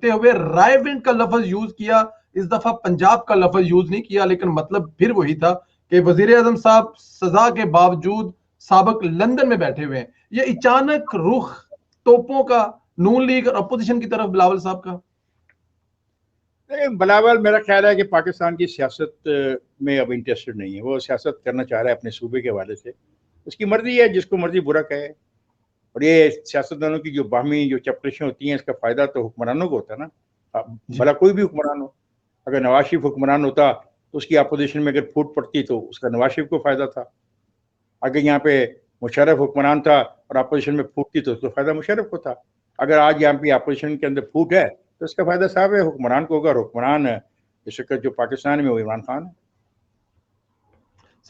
हुए रायविंड का लफ्ज यूज किया, इस दफा पंजाब का लफ्ज यूज नहीं किया, लेकिन मतलब फिर वही था कि वजीर आजम साहब सजा के बावजूद साबिक लंदन में बैठे हुए हैं। ये अचानक रुख तोपों का नून लीग और अपोजिशन की तरफ बिलावल साहब का। बिलावल मेरा ख्याल है कि पाकिस्तान की सियासत में अब इंटरेस्टेड नहीं है, वो सियासत करना चाह रहा है अपने सूबे के हवाले से। उसकी मर्जी है, जिसको मर्जी बुरा कहे। और ये सियासतदानों की जो बाहमी जो चपलिशें होती हैं, इसका फायदा तो हुक्मरानों को होता है ना। भला कोई भी हुक्मरान हो, अगर नवाज शरीफ हुक्मरान होता तो उसकी अपोजिशन में अगर फूट पड़ती तो उसका नवाज शरीफ को फायदा था। अगर यहाँ पे मुशर्रफ हुक्मरान था और अपोजिशन में फूटती तो उसका फायदा मुशर्रफ को था। अगर आज यहाँ पे अपोजिशन के अंदर फूट है तो इसका फायदा साहब है हुक्मरान को होगा। हुक्मरान इस वक्त जो पाकिस्तान में वो इमरान खान है।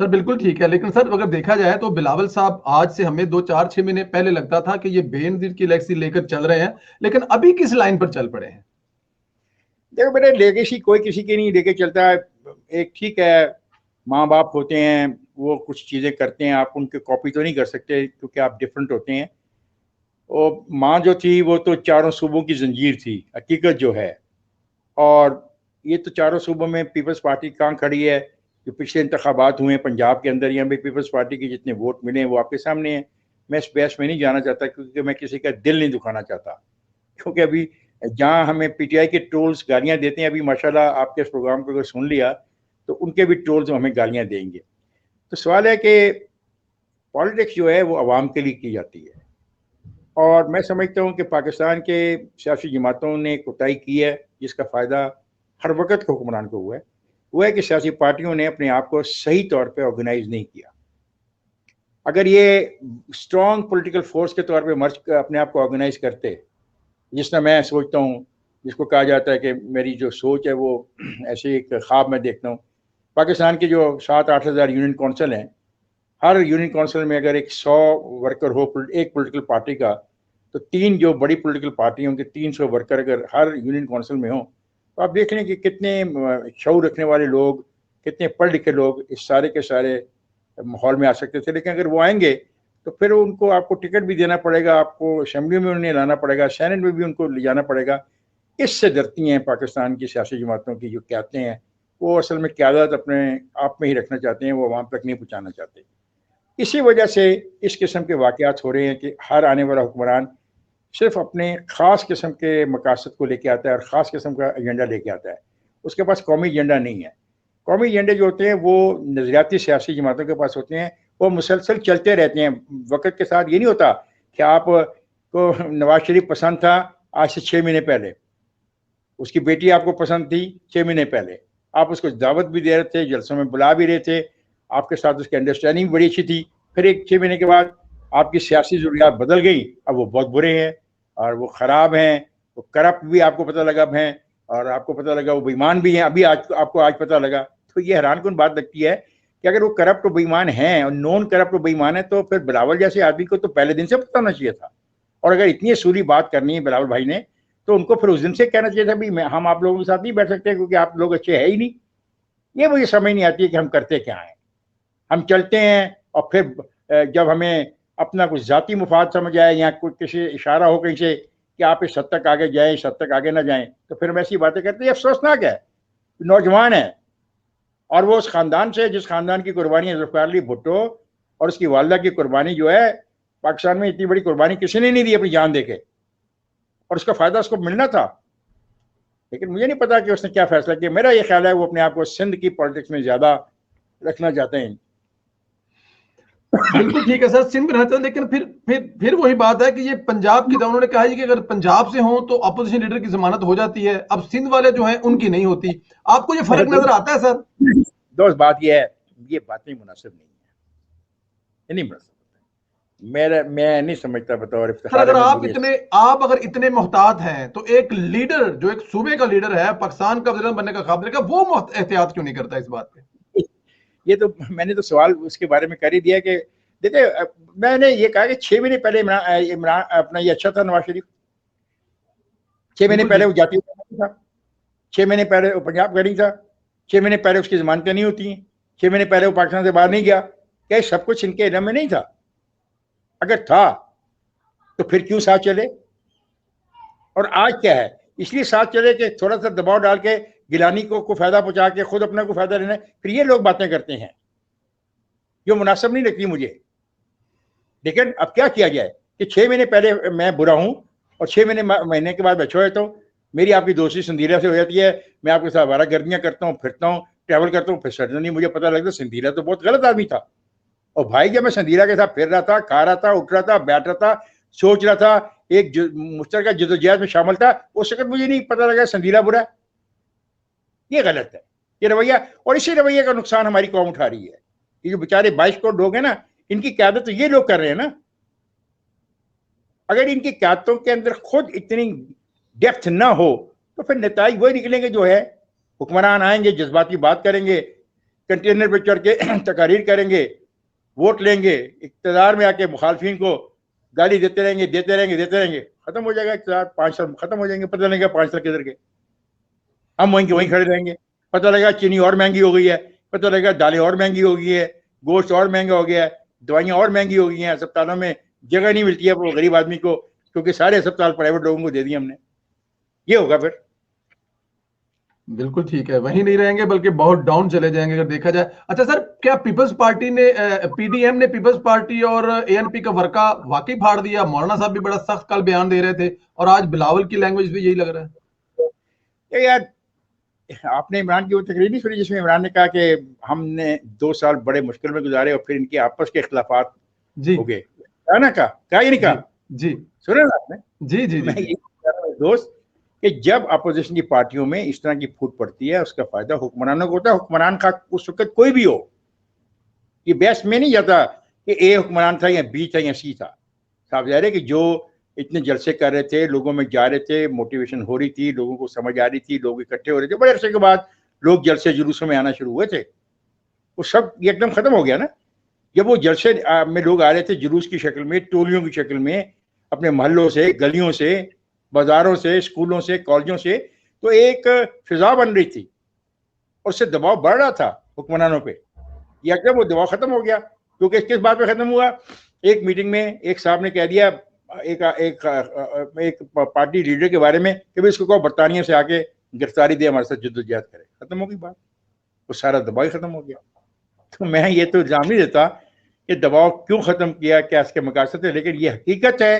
सर बिल्कुल ठीक है, लेकिन सर अगर देखा जाए तो बिलावल साहब आज से हमें 2 4 6 महीने पहले लगता था कि ये बेनजीर की लेगेसी लेकर चल रहे हैं, लेकिन अभी किस लाइन पर चल पड़े हैं? देखो बेटे, लेगेसी कोई किसी की नहीं लेके चलता है। एक ठीक है, माँ बाप होते हैं, वो कुछ चीज़ें करते हैं, आप उनके कॉपी तो नहीं कर सकते क्योंकि आप डिफरेंट होते हैं। और माँ जो थी वो तो चारों सूबों की जंजीर थी, हकीकत जो है। और ये तो चारों सूबों में पीपल्स पार्टी कहाँ खड़ी है? जो पिछले इंतखाबात हुए हैं पंजाब के अंदर, यहाँ पे पीपल्स पार्टी के जितने वोट मिले हैं वो आपके सामने हैं। मैं इस बहस में नहीं जाना चाहता क्योंकि मैं किसी का दिल नहीं दुखाना चाहता। क्योंकि अभी जहाँ हमें पीटीआई के ट्रोल्स गालियाँ देते हैं, अभी माशाल्लाह आपके इस प्रोग्राम को अगर सुन लिया तो उनके भी ट्रोल्स हमें गालियाँ देंगे। तो सवाल है कि पॉलिटिक्स जो है वो आवाम के लिए की जाती है। और मैं समझता हूँ कि पाकिस्तान के सियासी जमातों ने कोताही की है, जिसका फ़ायदा हर वक्त के हुक्मरान को हुआ है। वो है कि सियासी पार्टियों ने अपने आप को सही तौर पे ऑर्गेनाइज नहीं किया। अगर ये स्ट्रॉन्ग पॉलिटिकल फोर्स के तौर पे मर्ज अपने आप को ऑर्गेनाइज करते, जिस तरह मैं सोचता हूँ, जिसको कहा जाता है कि मेरी जो सोच है वो ऐसे एक ख्वाब में देखता हूँ। पाकिस्तान के जो 7-8 हज़ार यूनियन कौंसिल हैं, हर यूनियन कौंसिल में अगर एक 100 वर्कर हो एक पॉलिटिकल पार्टी का, तो 3 जो बड़ी पॉलिटिकल पार्टियों के 300 वर्कर अगर हर यूनियन कौंसिल में हों, तो आप देख लें कि कितने शऊर रखने वाले लोग, कितने पढ़ लिखे लोग इस सारे के सारे माहौल में आ सकते थे। लेकिन अगर वो आएंगे तो फिर उनको आपको टिकट भी देना पड़ेगा, आपको असेंबली में उन्हें लाना पड़ेगा, सेनेट में भी उनको ले जाना पड़ेगा। इससे डरती हैं पाकिस्तान की सियासी जमातों की जो कहते हैं वो असल में क़यादत अपने आप में ही रखना चाहते हैं, वो आवाम तक नहीं पहुँचाना चाहते। इसी वजह से इस किस्म के वाक़यात हो रहे हैं कि हर आने वाला हुक्मरान सिर्फ अपने ख़ास किस्म के मकासद को लेके आता है और ख़ास किस्म का एजेंडा लेके आता है। उसके पास कौमी एजेंडा नहीं है। कौमी एजेंडे जो होते हैं वो नज़रियाती सियासी जमातों के पास होते हैं, वो मुसलसल चलते रहते हैं। वक़्त के साथ ये नहीं होता कि आप को नवाज शरीफ पसंद था आज से 6 महीने पहले, उसकी बेटी आपको पसंद थी 6 महीने पहले, आप उसको दावत भी दे रहे थे, जलसों में बुला भी रहे थे, आपके साथ उसकी अंडरस्टैंडिंग भी बड़ी अच्छी थी। फिर एक 6 महीने के बाद आपकी सियासी ज़रूरियात बदल गई, अब वो बहुत बुरे हैं और वो ख़राब हैं, वो करप्ट भी आपको पता लगा अब हैं, और आपको पता लगा वो बेईमान भी हैं, अभी आज आपको आज पता लगा। तो ये हैरानकुन बात लगती है कि अगर वो करप्ट और बेईमान हैं और नॉन करप्ट और बेईमान है तो फिर बिलावल जैसे आदमी को तो पहले दिन से पता होना चाहिए था। और अगर इतनी असूली बात करनी है बिलावल भाई ने, तो उनको फिर उस दिन से कहना चाहिए था भी हम आप लोगों के साथ नहीं बैठ सकते क्योंकि आप लोग अच्छे है ही नहीं। ये मुझे समझ नहीं आती है कि हम करते क्या हैं। हम चलते हैं और फिर जब हमें अपना कुछ ज़ाती मुफाद समझ आए या कोई किसी इशारा हो कहीं से कि आप इस हद तक आगे जाएं, इस हद तक आगे ना जाएं, तो फिर हम ऐसी बातें करते हैं। अफसोसनाक है, नौजवान है और वो उस ख़ानदान से जिस ख़ानदान की कुर्बानी ज़ुल्फ़िकार अली भुट्टो और उसकी वालदा की कुर्बानी जो है, पाकिस्तान में इतनी बड़ी कुर्बानी किसी ने नहीं दी अपनी जान देके, और उसका फ़ायदा उसको मिलना था। लेकिन मुझे नहीं पता कि उसने क्या फ़ैसला किया। मेरा ये ख्याल है वो अपने आप को सिंध की पॉलिटिक्स में ज़्यादा रखना चाहते हैं। बिल्कुल ठीक है सर, सिंध में रहते हैं, लेकिन फिर वही बात है कि ये पंजाब की, उन्होंने कहा है कि अगर पंजाब से हो तो अपोजिशन लीडर की जमानत हो जाती है, अब सिंध वाले जो हैं उनकी नहीं होती। आपको ये फर्क नजर आता है सर? दोस्त बात ये है, ये बातें मुनासिब नहीं है, ये नहीं मुनासिब। मैं नहीं समझता बतौर सर इफ्तिखार अगर अहमद आप अगर इतने मोहतात हैं तो एक लीडर जो एक सूबे का लीडर है, पाकिस्तान का वज़ीर बनने का ख्वाब देखा, वो एहतियात क्यों नहीं करता इस बात पे? ये तो मैंने तो सवाल उसके बारे में कर ही दिया कि देखिए, मैंने ये कहा कि 6 महीने पहले इमरान इमरान अपना ये अच्छा था नवाज शरीफ। 6 महीने पहले वो जाती था, 6 महीने पहले वो पंजाब का नहीं था, 6 महीने पहले उसकी जमानतें नहीं होती हैं, 6 महीने पहले वो पाकिस्तान से बाहर नहीं गया। क्या सब कुछ इनके इल्म में नहीं था? अगर था तो फिर क्यों साथ चले? और आज क्या है, इसलिए साथ चले कि थोड़ा सा दबाव डाल के गिलानी को फायदा पहुंचा के खुद अपने को फायदा लेना, फिर ये लोग बातें करते हैं जो मुनासिब नहीं लगती मुझे। लेकिन अब क्या किया जाए कि 6 महीने पहले मैं बुरा हूं और 6 महीने के बाद अच्छा होता हूँ। मेरी आपकी दोस्ती संदीला से हो जाती है, मैं आपके साथ वारा गर्दियाँ करता हूँ, फिरता हूँ, ट्रैवल करता हूँ, फिर सडनली मुझे पता लगता संदीला तो बहुत गलत आदमी था। और भाई जब मैं संदीला के साथ फिर रहा था, खा रहा था, उठ रहा था, बैठ रहा था, सोच रहा था, एक मुश्तरका जदोजहद में शामिल था, उस वक्त मुझे नहीं पता लगा संदीला बुरा है। ये गलत है ये रवैया, और इसी रवैये का नुकसान हमारी कौम उठा रही है। ये जो बेचारे 22 करोड़ लोग हैं ना, इनकी क़यादत तो ये लोग कर रहे हैं ना। अगर इनकी क़यादतों के अंदर खुद इतनी डेप्थ ना हो तो फिर नताइज वही निकलेंगे जो है। हुक्मरान आएंगे, जज्बाती बात करेंगे, कंटेनर पर चढ़ के तकारीर करेंगे, वोट लेंगे, इक़्तिदार में आके मुखालफिन को गाली देते रहेंगे, खत्म हो जाएगा इक़्तिदार। 5 साल खत्म हो जाएंगे, पता लगेगा 5 साल किधर गए। हम वहीं खड़े रहेंगे, पता लगेगा चीनी और महंगी हो गई है, पता लगेगा दालें और महंगी हो गई है, गोश्त और महंगा हो गया है, दवाइयाँ और महंगी हो गई हैं, अस्पतालों में जगह नहीं मिलती है वो गरीब आदमी को, क्योंकि सारे अस्पताल प्राइवेट लोगों को दे दिए हमने। ये होगा फिर। बिल्कुल ठीक है, वहीं नहीं रहेंगे बल्कि बहुत डाउन चले जाएंगे अगर देखा जाए। अच्छा सर, क्या पीपल्स पार्टी ने पीडीएम ने पीपल्स पार्टी और एएनपी का वर्का वाकई फाड़ दिया? मौलाना साहब भी बड़ा सख्त कल बयान दे रहे थे और आज बिलावल की लैंग्वेज भी यही लग रहा है। यार आपने इमरान की वो तकरीर नहीं सुनी जिसमें इमरान ने कहा कि हमने 2 साल बड़े मुश्किल में गुजारे और फिर इनके आपस के इख्तिलाफात हो गए? कहा ना, कहा ये नहीं कहा? जी सुना ना आपने? जी जी मैं जी ये कह रहा हूं दोस्त कि जब अपोजिशन की पार्टियों में इस तरह की फूट पड़ती है उसका फायदा हुक्मरानों को होता है। हुक्मरान का उस वक्त कोई भी हो, ये बहस में नहीं जाता कि ए हुक्मरान था या बी था या सी था। साफ ज़ाहिर है कि जो इतने जलसे कर रहे थे, लोगों में जा रहे थे, मोटिवेशन हो रही थी, लोगों को समझ आ रही थी, लोग इकट्ठे हो रहे थे, बड़े अरसे के बाद लोग जलसे जुलूसों में आना शुरू हुए थे, वो सब एकदम खत्म हो गया ना। जब वो जलसे में लोग आ रहे थे जुलूस की शक्ल में, टोलियों की शक्ल में, अपने मोहल्लों से, गलियों से, बाजारों से, स्कूलों से, कॉलेजों से, तो एक फिजा बन रही थी और उससे दबाव बढ़ रहा था हुक्मरानों पे। ये एकदम वो दबाव खत्म हो गया, क्योंकि किस बात पे खत्म हुआ? एक मीटिंग में एक साहब ने कह दिया एक पार्टी लीडर के बारे में कि भाई इसको कहो बरतानिया से आके गिरफ्तारी दे, हमारे साथ जद्दोजहद करे। खत्म हो गई बात, वो सारा दबाव ही खत्म हो गया। तो मैं ये तो इल्जाम नहीं देता कि दबाव क्यों खत्म किया, क्या इसके मकासद है, लेकिन ये हकीकत है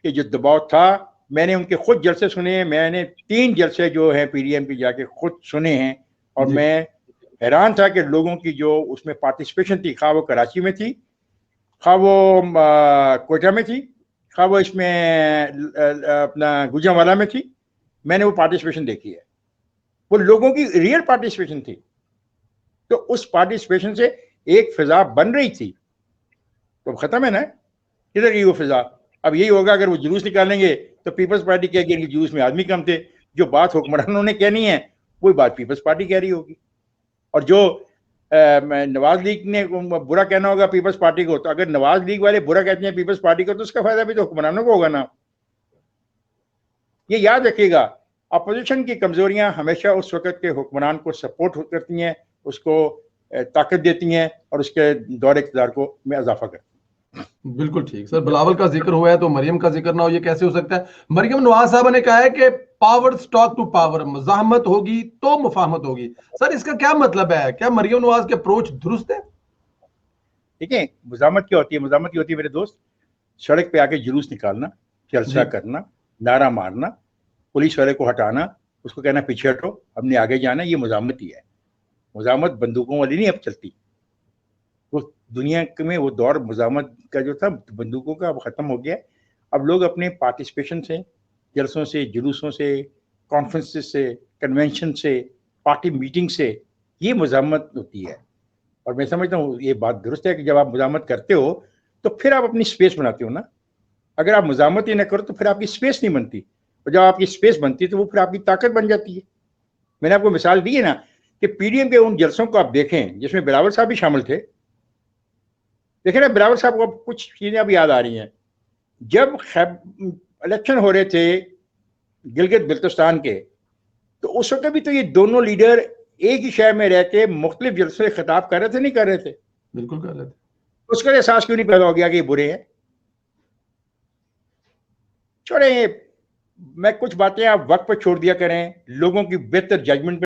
कि जो दबाव था, मैंने उनके खुद जलसे सुने हैं। मैंने 3 जलसे जो है पीडीएम की जाके खुद सुने हैं और मैं हैरान था कि लोगों की जो उसमें पार्टिसिपेशन थी, खा वो कराची में थी, खा वो कोयटा में थी, खा वो इसमें अपना गुजरांवाला में थी। मैंने वो पार्टिसिपेशन देखी है, वो लोगों की रियल पार्टिसिपेशन थी। तो उस पार्टिसिपेशन से एक फिजा बन रही थी, तो खत्म है ना, किधर गई वो फिजा? अब यही होगा अगर वो जुलूस निकालेंगे तो पीपल्स पार्टी कहेगी इनके जुलूस में आदमी कम थे। जो बात हुक्मरानों ने कहनी है वही बात पीपल्स पार्टी कह रही होगी, और जो नवाज लीग ने बुरा कहना होगा पीपल्स पार्टी को, तो अगर नवाज लीग वाले बुरा कहते हैं पीपल्स पार्टी को तो उसका फायदा भी तो हुक्मरानों को होगा ना। ये याद रखिएगा, अपोजिशन की कमजोरियां हमेशा उस वक्त के हुक्मरान को सपोर्ट करती हैं, उसको ताकत देती हैं और उसके दौरे इक़्तिदार को में इजाफा करती हैं। बिल्कुल ठीक सर। बिलावल का जिक्र हुआ है तो मरियम का जिक्र ना हो, ये कैसे हो सकता है? मरियम नवाज साहब ने कहा है कि पावर स्टॉक टू पावर, मज़ाहमत होगी तो मुफाहमत होगी। सर इसका क्या मतलब है? क्या मरियम नवाज के अप्रोच दुरुस्त है? देखिए, मुज़ाहमत क्या होती है? मुज़ाहमत क्या होती है मेरे दोस्त? सड़क पे आके जुलूस निकालना, जलसा करना, नारा मारना, पुलिस वाले को हटाना, उसको कहना पीछे हटो, हमने आगे जाना, ये मुज़ाहमत ही है। मुज़ाहमत बंदूकों वाली नहीं अब चलती। वो दुनिया में वो दौर मुज़ाहमत का जो था बंदूकों का, अब ख़त्म हो गया। अब लोग अपने पार्टिसिपेशन से, जलसों से, जुलूसों से, कॉन्फ्रेंसेस से, कन्वेंशन से, पार्टी मीटिंग से, ये मुज़ाहमत होती है। और मैं समझता हूँ ये बात दुरुस्त है कि जब आप मुज़ाहमत करते हो तो फिर आप अपनी स्पेस बनाते हो ना। अगर आप मुज़ाहमत ही ना करो तो फिर आपकी स्पेस नहीं बनती, और जब आपकी स्पेस बनती है तो वो फिर आपकी ताकत बन जाती है। मैंने आपको मिसाल दी है ना कि पीडीएम के उन जलसों को आप देखें जिसमें बिलावल साहब भी शामिल थे। देखें ना, बिलावल साहब को कुछ चीज़ें अब याद आ रही हैं। जब इलेक्शन हो रहे थे गिलगित बिल्तिस्तान के, तो उस वक्त भी तो ये दोनों लीडर एक ही शहर में रह के मुख्तलिफ जलसों से खिताब कर रहे थे, नहीं कर रहे थे? बिल्कुल कर रहे थे। उसका एहसास क्यों नहीं पैदा हो गया कि ये बुरे हैं? छोड़े, मैं कुछ बातें आप वक्त पर छोड़ दिया करें, लोगों की बेहतर जजमेंट